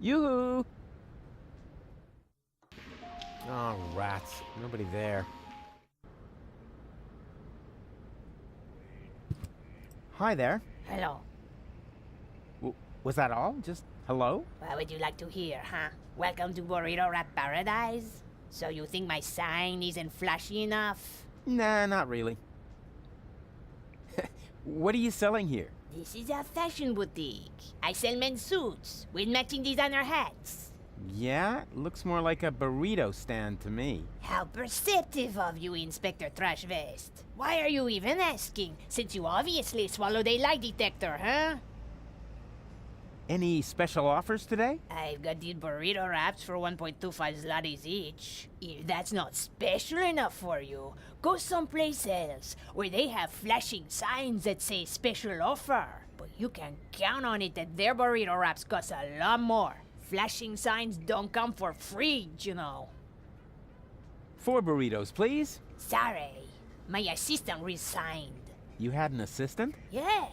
Yoo-hoo! Oh, rats. Nobody there. Hi there. Hello. Was that all? Just hello? What would you like to hear, huh? Welcome to Burrito Rat Paradise? So you think my sign isn't flashy enough? Nah, not really. What are you selling here? This is a fashion boutique. I sell men's suits with matching designer hats. Yeah, looks more like a burrito stand to me. How perceptive of you, Inspector Trash Vest. Why are you even asking, since you obviously swallowed a lie detector, huh? Any special offers today? I've got these burrito wraps for 1.25 zlotys each. If that's not special enough for you, go someplace else, where they have flashing signs that say special offer. But you can count on it that their burrito wraps cost a lot more. Flashing signs don't come for free, you know. 4 burritos, please. Sorry, my assistant resigned. You had an assistant? Yeah.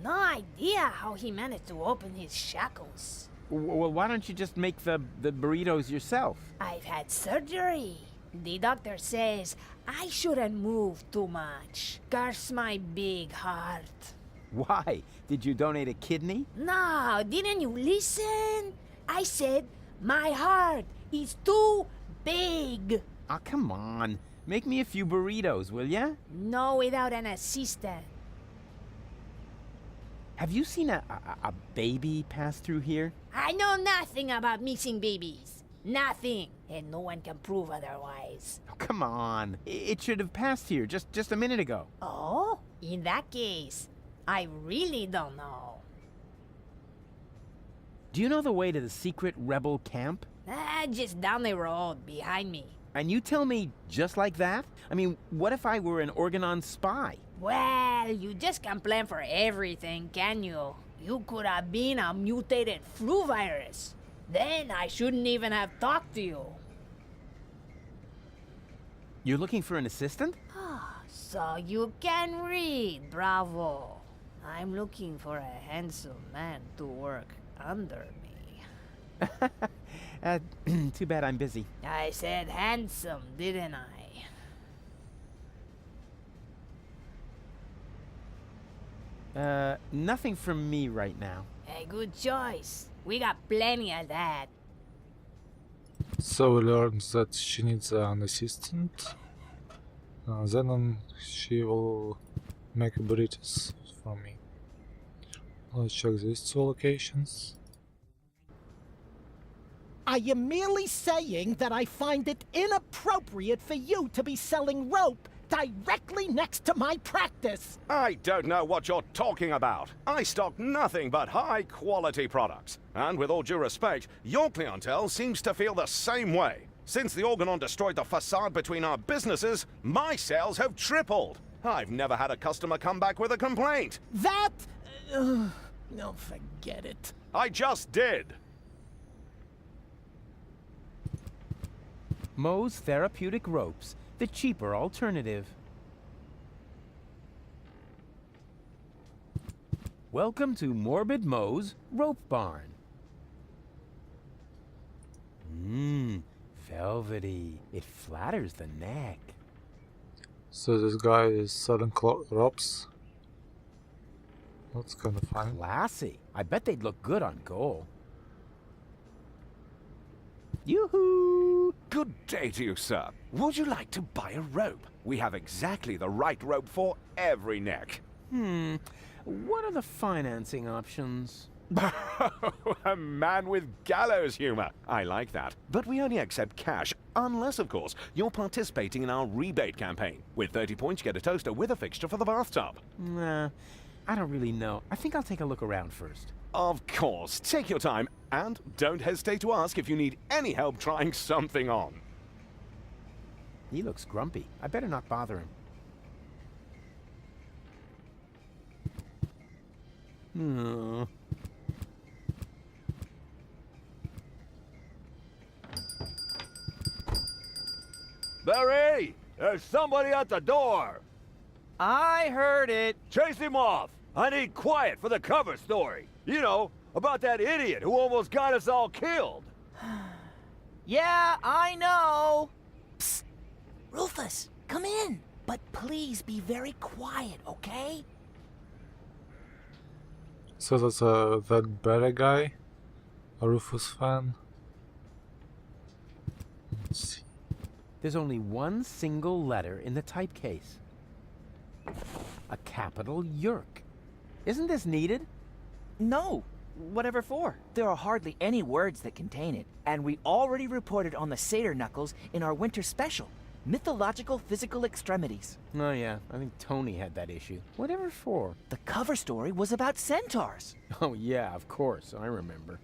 No idea how he managed to open his shackles. Well, why don't you just make the burritos yourself? I've had surgery. The doctor says I shouldn't move too much. Curse my big heart. Why? Did you donate a kidney? No, didn't you listen? I said my heart is too big. Ah, come on. Make me a few burritos, will ya? No, without an assistant. Have you seen a baby pass through here? I know nothing about missing babies. Nothing. And no one can prove otherwise. Oh, come on. It should have passed here just a minute ago. Oh? In that case, I really don't know. Do you know the way to the secret rebel camp? Just down the road, behind me. And you tell me just like that? I mean, what if I were an Organon spy? Well, you just can't plan for everything, can you? You could have been a mutated flu virus. Then I shouldn't even have talked to you. You're looking for an assistant? So you can read, bravo. I'm looking for a handsome man to work under me. Too bad I'm busy. I said handsome, didn't I? Nothing from me right now. A good choice. We got plenty of that. So we learned that she needs an assistant. Then she will make burritos for me. Let's check these 2 locations. I am merely saying that I find it inappropriate for you to be selling rope directly next to my practice. I don't know what you're talking about. I stock nothing but high-quality products. And with all due respect, your clientele seems to feel the same way. Since the Organon destroyed the facade between our businesses, my sales have tripled. I've never had a customer come back with a complaint. That... no, forget it. I just did. Moe's Therapeutic Ropes, the cheaper alternative. Welcome to Morbid Moe's Rope Barn. Velvety. It flatters the neck. So this guy is selling ropes. That's kind of funny. Classy. I bet they'd look good on gold. Yoo-hoo! Good day to you, sir. Would you like to buy a rope? We have exactly the right rope for every neck. What are the financing options? A man with gallows humor. I like that. But we only accept cash, unless, of course, you're participating in our rebate campaign. With 30 points, you get a toaster with a fixture for the bathtub. Nah, I don't really know. I think I'll take a look around first. Of course. Take your time, and don't hesitate to ask if you need any help trying something on. He looks grumpy. I better not bother him. Barry! There's somebody at the door! I heard it. Chase him off! I need quiet for the cover story. You know, about that idiot who almost got us all killed. Yeah, I know. Psst. Rufus, come in. But please be very quiet, okay? So that's that better guy, a Rufus fan. Let's see. There's only one single letter in the typecase. A capital Yerk. Isn't this needed? No. Whatever for? There are hardly any words that contain it, and we already reported on the satyr knuckles in our winter special, Mythological Physical Extremities. Oh yeah, I think Tony had that issue. Whatever for? The cover story was about centaurs. Oh yeah, of course, I remember.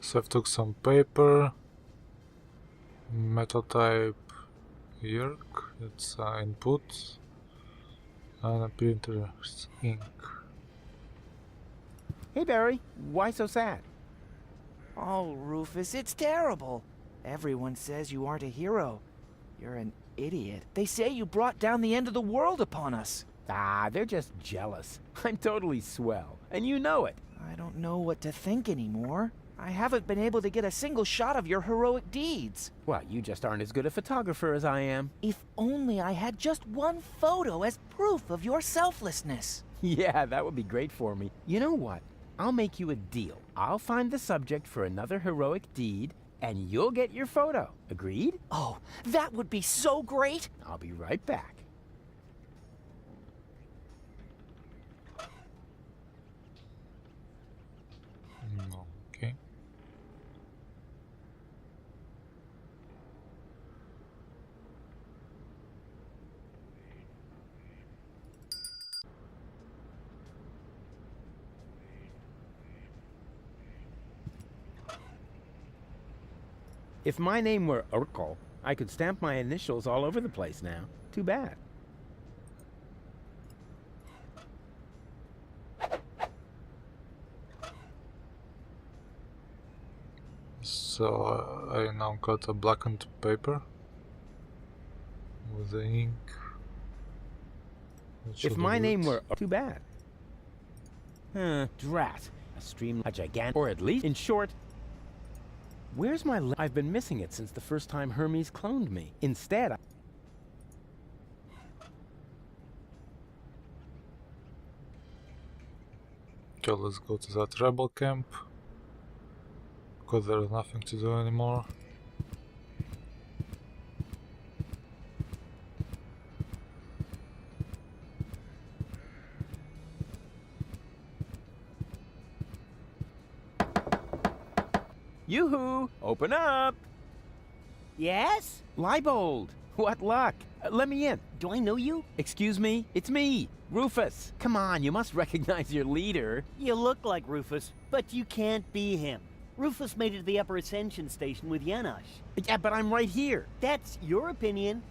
So I've took some paper, metal type Yerk, it's input, and a printer's ink. Hey Barry, why so sad? Oh, Rufus, it's terrible. Everyone says you aren't a hero. You're an idiot. They say you brought down the end of the world upon us. Ah, they're just jealous. I'm totally swell, and you know it. I don't know what to think anymore. I haven't been able to get a single shot of your heroic deeds. Well, you just aren't as good a photographer as I am. If only I had just one photo as proof of your selflessness. Yeah, that would be great for me. You know what? I'll make you a deal. I'll find the subject for another heroic deed, and you'll get your photo. Agreed? Oh, that would be so great! I'll be right back. Okay. If my name were Urkel, I could stamp my initials all over the place now. Too bad. So I now got a blackened paper with the ink. If my name were too bad. Drat. A stream, a gigantic, or at least, in short, where's my I've been missing it since the first time Hermes cloned me. Instead, Okay, let's go to that rebel camp. Because there's nothing to do anymore. Yoo-hoo! Open up! Yes? Leibold! What luck! Let me in. Do I know you? Excuse me? It's me, Rufus. Come on, you must recognize your leader. You look like Rufus, but you can't be him. Rufus made it to the Upper Ascension Station with Janosch. Yeah, but I'm right here. That's your opinion.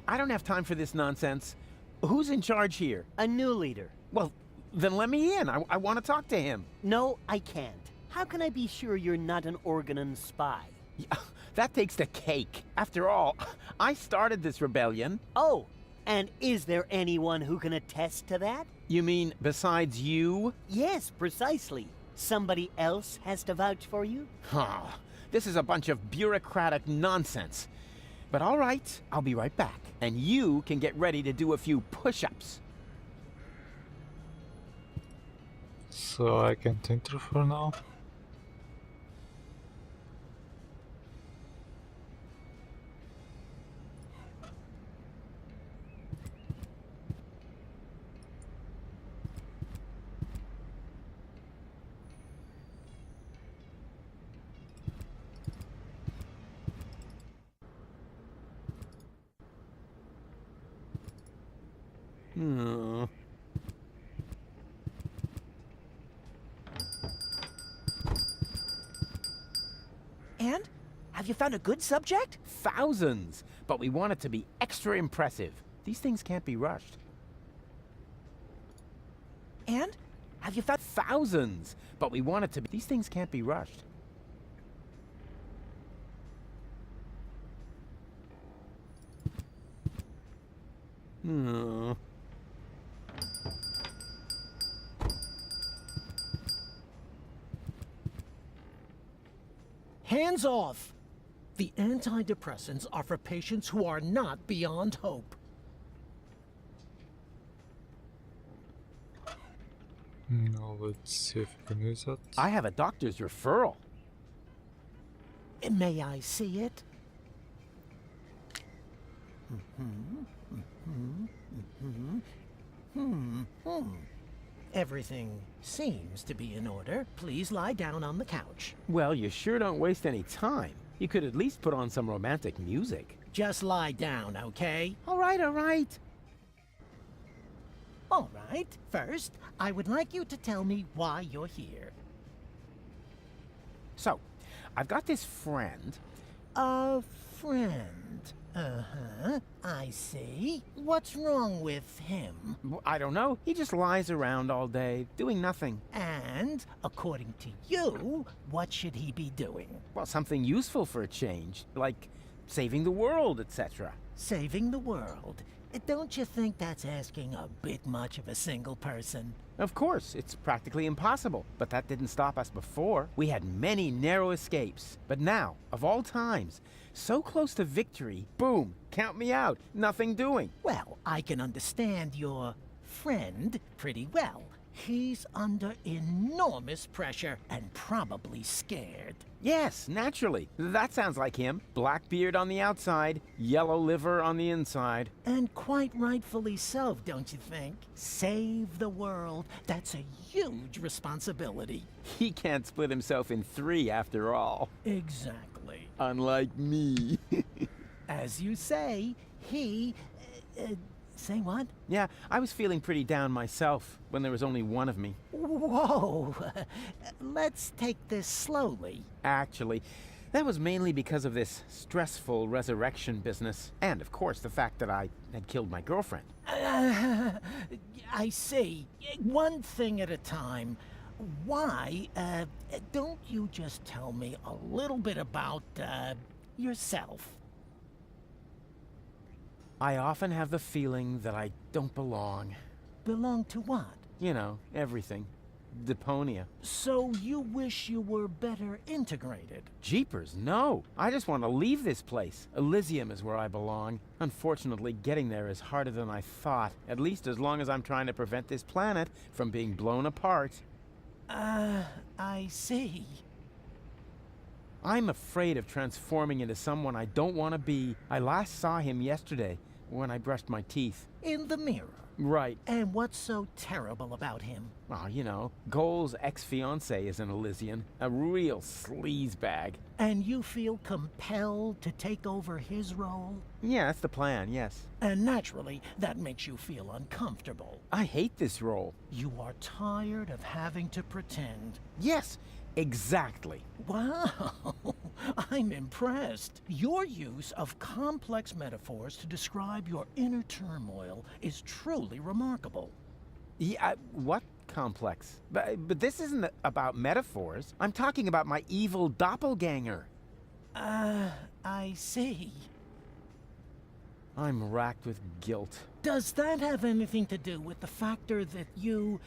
I don't have time for this nonsense. Who's in charge here? A new leader. Well, then let me in. I want to talk to him. No, I can't. How can I be sure you're not an Organon spy? Yeah, that takes the cake. After all, I started this rebellion. Oh, and is there anyone who can attest to that? You mean besides you? Yes, precisely. Somebody else has to vouch for you? Huh. This is a bunch of bureaucratic nonsense. But all right, I'll be right back. And you can get ready to do a few push-ups. So I can't enter for now. And? Have you found a good subject? Thousands! But we want it to be extra impressive. These things can't be rushed. And? Have you found Thousands! But we want it to be... These things can't be rushed. Hmm. Hands off! The antidepressants are for patients who are not beyond hope. Now let's see if we can use that. I have a doctor's referral. May I see it? Everything seems to be in order. Please lie down on the couch. Well, you sure don't waste any time. You could at least put on some romantic music. Just lie down, okay? All right, all right. All right. First, I would like you to tell me why you're here. So, I've got this friend. A friend. Uh-huh. I see. What's wrong with him? I don't know. He just lies around all day, doing nothing. And, according to you, what should he be doing? Well, something useful for a change, like saving the world, etc. Saving the world. Don't you think that's asking a bit much of a single person? Of course, it's practically impossible, but that didn't stop us before. We had many narrow escapes, but now, of all times, so close to victory, boom, count me out, nothing doing. Well, I can understand your friend pretty well. He's under enormous pressure and probably scared. Yes, naturally. That sounds like him. Black beard on the outside, yellow liver on the inside. And quite rightfully so, don't you think? Save the world. That's a huge responsibility. He can't split himself in three after all. Exactly. Unlike me. As you say, he... say what? Yeah, I was feeling pretty down myself when there was only one of me. Whoa! Let's take this slowly. Actually, that was mainly because of this stressful resurrection business. And, of course, the fact that I had killed my girlfriend. I see. One thing at a time. Why, don't you just tell me a little bit about, yourself? I often have the feeling that I don't belong. Belong to what? You know, everything. Deponia. So you wish you were better integrated? Jeepers, no. I just want to leave this place. Elysium is where I belong. Unfortunately, getting there is harder than I thought. At least as long as I'm trying to prevent this planet from being blown apart. I see. I'm afraid of transforming into someone I don't want to be. I last saw him yesterday when I brushed my teeth. In the mirror? Right. And what's so terrible about him? Well, you know, Goal's ex-fiancée is an Elysian. A real sleazebag. And you feel compelled to take over his role? Yeah, that's the plan, yes. And naturally, that makes you feel uncomfortable. I hate this role. You are tired of having to pretend. Yes, exactly. Wow, I'm impressed. Your use of complex metaphors to describe your inner turmoil is truly remarkable. Yeah, what complex? But this isn't about metaphors. I'm talking about my evil doppelganger. I see. I'm racked with guilt. Does that have anything to do with the factor that you,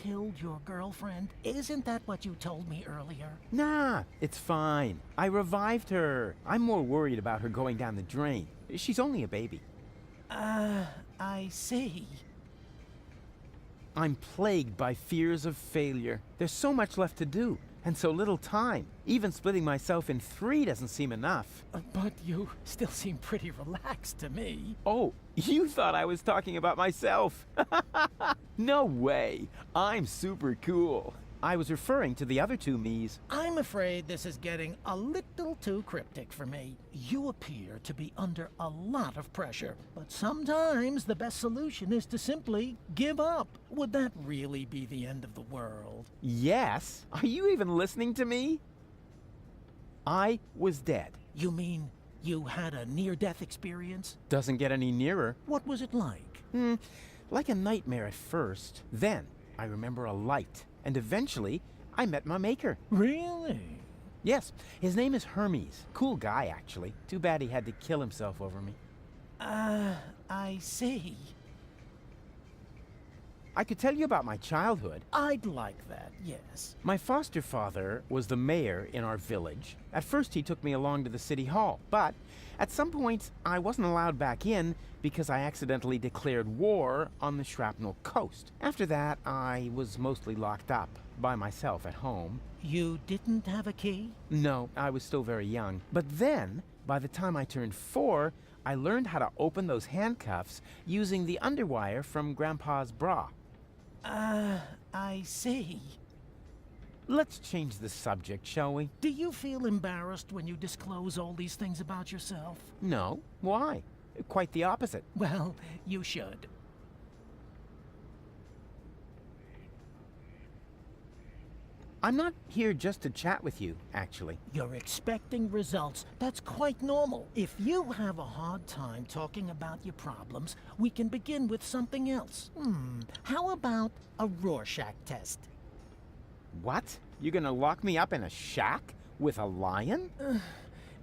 killed your girlfriend? Isn't that what you told me earlier? Nah, it's fine. I revived her. I'm more worried about her going down the drain. She's only a baby. I see. I'm plagued by fears of failure. There's so much left to do, and so little time. Even splitting myself in three doesn't seem enough. But you still seem pretty relaxed to me. Oh, you thought I was talking about myself. No way. I'm super cool. I was referring to the other two me's. I'm afraid this is getting a little too cryptic for me. You appear to be under a lot of pressure, but sometimes the best solution is to simply give up. Would that really be the end of the world? Yes. Are you even listening to me? I was dead. You mean you had a near-death experience? Doesn't get any nearer. What was it like? Like a nightmare at first. Then, I remember a light. And eventually, I met my maker. Really? Yes, his name is Hermes. Cool guy, actually. Too bad he had to kill himself over me. I see. I could tell you about my childhood. I'd like that, yes. My foster father was the mayor in our village. At first he took me along to the city hall, but at some points I wasn't allowed back in because I accidentally declared war on the Shrapnel Coast. After that, I was mostly locked up by myself at home. You didn't have a key? No, I was still very young. But then, by the time I turned 4, I learned how to open those handcuffs using the underwire from Grandpa's bra. I see. Let's change the subject, shall we? Do you feel embarrassed when you disclose all these things about yourself? No. Why? Quite the opposite. Well, you should. I'm not here just to chat with you, actually. You're expecting results. That's quite normal. If you have a hard time talking about your problems, we can begin with something else. How about a Rorschach test? What? You're gonna lock me up in a shack with a lion?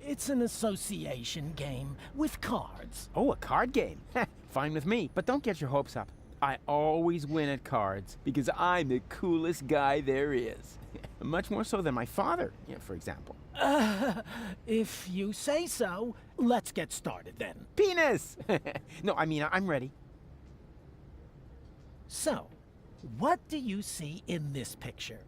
It's an association game with cards. Oh, a card game. Fine with me, but don't get your hopes up. I always win at cards because I'm the coolest guy there is. Much more so than my father, for example. If you say so, let's get started then. Penis! No, I mean, I'm ready. So, what do you see in this picture?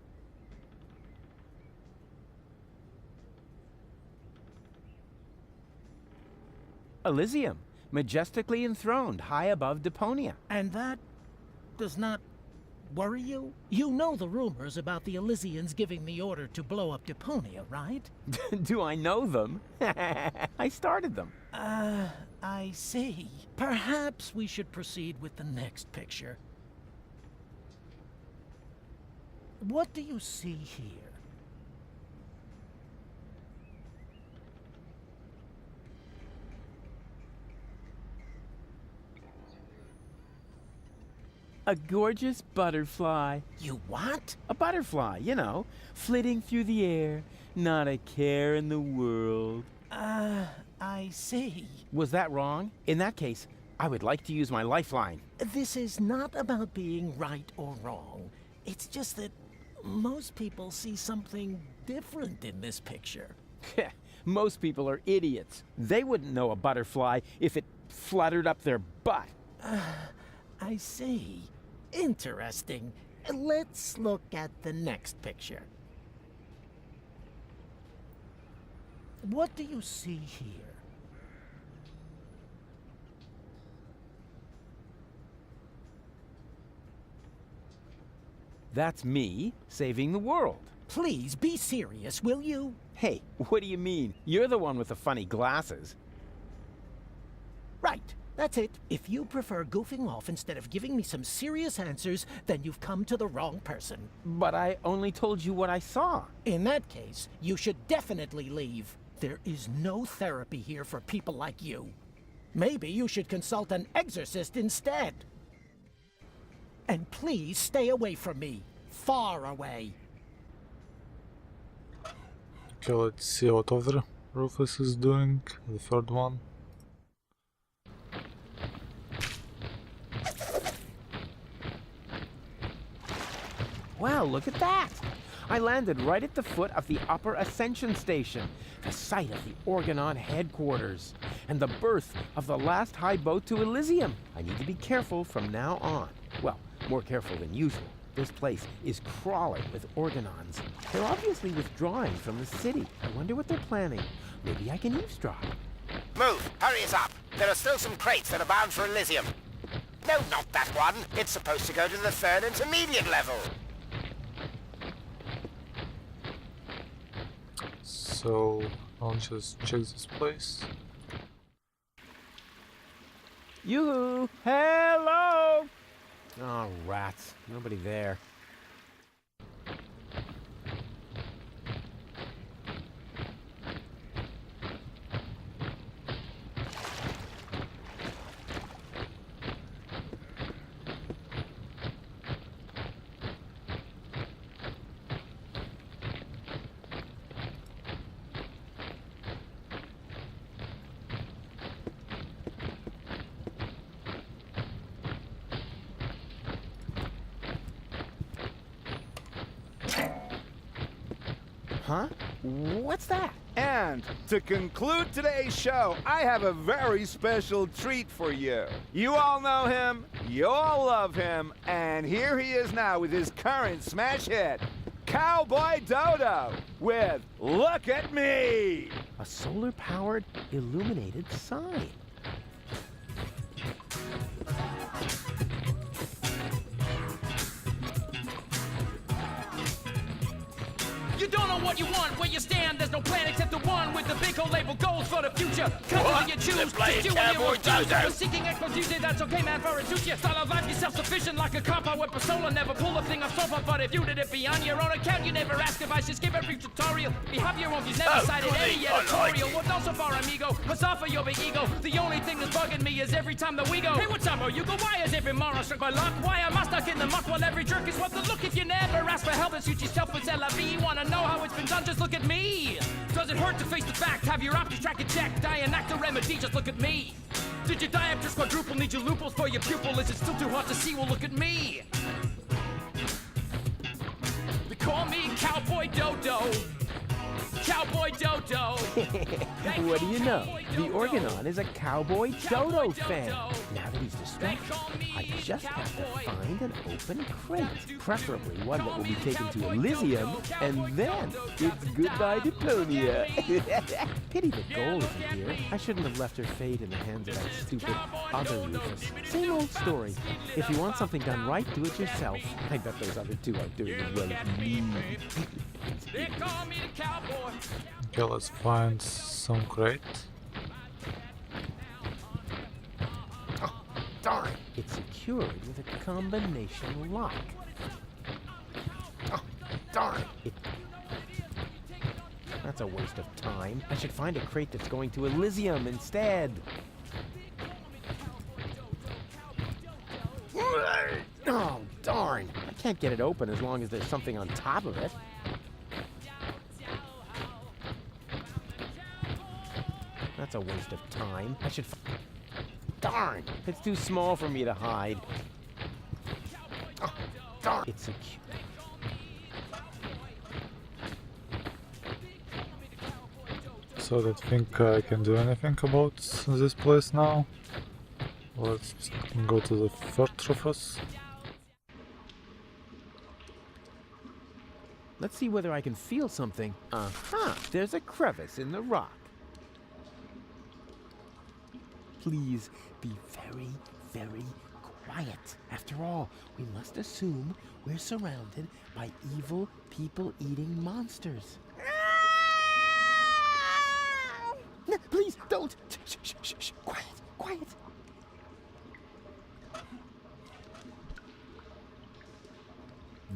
Elysium, majestically enthroned high above Deponia. And that does not worry you? You know the rumors about the Elysians giving the order to blow up Deponia, right? Do I know them? I started them. I see. Perhaps we should proceed with the next picture. What do you see here? A gorgeous butterfly. You what? A butterfly, flitting through the air, not a care in the world. I see. Was that wrong? In that case, I would like to use my lifeline. This is not about being right or wrong. It's just that most people see something different in this picture. Most people are idiots. They wouldn't know a butterfly if it fluttered up their butt. I see. Interesting. Let's look at the next picture. What do you see here? That's me saving the world. Please be serious, will you? Hey, what do you mean? You're the one with the funny glasses. Right. That's it. If you prefer goofing off instead of giving me some serious answers, then you've come to the wrong person. But I only told you what I saw. In that case, you should definitely leave. There is no therapy here for people like you. Maybe you should consult an exorcist instead. And please stay away from me. Far away. Okay, let's see what other Rufus is doing. The third one. Wow, look at that! I landed right at the foot of the Upper Ascension Station, the site of the Organon headquarters, and the birth of the last high boat to Elysium. I need to be careful from now on. Well, more careful than usual. This place is crawling with Organons. They're obviously withdrawing from the city. I wonder what they're planning. Maybe I can eavesdrop. Move! Hurry us up! There are still some crates that are bound for Elysium. No, not that one. It's supposed to go to the 3rd intermediate level. So I'll just check this place. Yoo-hoo! Hello! Oh, rats. Nobody there. Huh? What's that? And to conclude today's show, I have a very special treat for you. You all know him, you all love him, and here he is now with his current smash hit, Cowboy Dodo, with Look at Me! A solar-powered, illuminated sign. You don't know what you want, where you stand, there's no plan except the one with the big old label goals for the future. What? You choose, just you and your refuse. I was seeking expertise, that's okay, man, for it suits you. Style of life, you're self-sufficient like a cop. I with persona, never pull a thing off sofa. But if you did it beyond your own account, you never ask if I should skip every tutorial. We have your own views, never cited any editorial. Well, not so far, amigo, huzzah for your big ego. The only thing that's bugging me is every time that we go, hey, what's up, you go, why is every moron struck by luck? Why am I stuck in the muck while every jerk is what the look? If you never ask for help and suit yourself with LIV, wanna know how it's been done, just look at me. Does it hurt to face the fact? Have your options track and check. Dianact a remedy, just look at me. Did your diopters quadruple? Need your loopholes for your pupil? Is it still too hot to see? Well, look at me. They call me Cowboy Dodo. Cowboy Dodo. What do you know? The Organon is a Cowboy Dodo fan. Now that he's distracted, I just have to find an open crate. Preferably one that will be taken to Elysium, and then it's Goodbye Deponia. Pity the goal isn't here. I shouldn't have left her fate in the hands of that stupid other Rufus. Same old story. If you want something done right, do it yourself. I bet those other two aren't doing as well as me. They call me the cowboy. Okay, let's find some crate. Oh, darn! It's secured with a combination lock. Oh, darn! That's a waste of time. I should find a crate that's going to Elysium instead. Oh, darn! I can't get it open as long as there's something on top of it. That's a waste of time. I should... Darn! It's too small for me to hide. Oh, darn! It's secure. So I don't think I can do anything about this place now. Let's go to the third Rufus. Let's see whether I can feel something. Uh-huh! There's a crevice in the rock. Please be very, very quiet. After all, we must assume we're surrounded by evil, people-eating monsters. No, please, don't! Shh, shh, shh, shh. Quiet, quiet.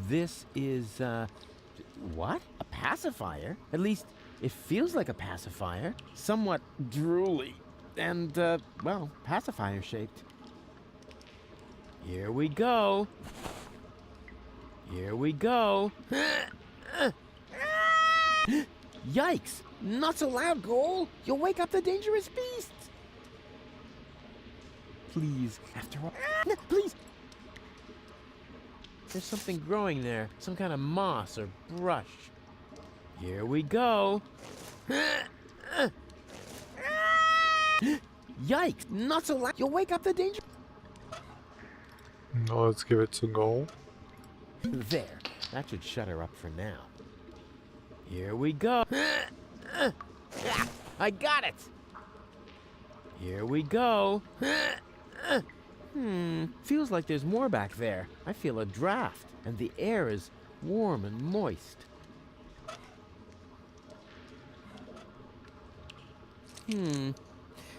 This is, what? A pacifier? At least, it feels like a pacifier. Somewhat drooly. And, well, pacifier-shaped. Here we go. Here we go. Yikes! Not so loud, Goal! You'll wake up the dangerous beasts! Please, after all... No, please! There's something growing there. Some kind of moss or brush. Here we go. Yikes! Not so loud! You'll wake up the danger... Now let's give it a go. There. That should shut her up for now. Here we go. I got it! Here we go. Feels like there's more back there. I feel a draft, and the air is warm and moist.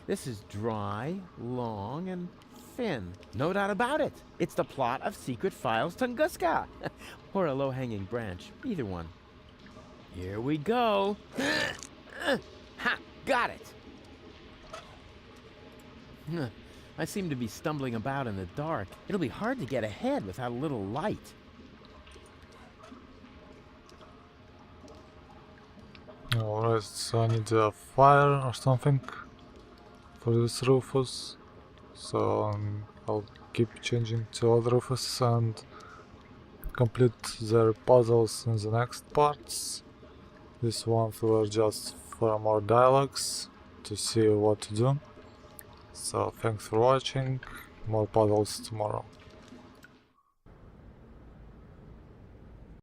This is dry, long, and thin. No doubt about it. It's the plot of Secret Files Tunguska. Or a low-hanging branch. Either one. Here we go. Ha! Got it! I seem to be stumbling about in the dark. It'll be hard to get ahead without a little light. Alright, so I need a fire or something for this Rufus. So I'll keep changing to other Rufus and complete their puzzles in the next parts. This one were just for more dialogues to see what to do. So thanks for watching. More puzzles tomorrow.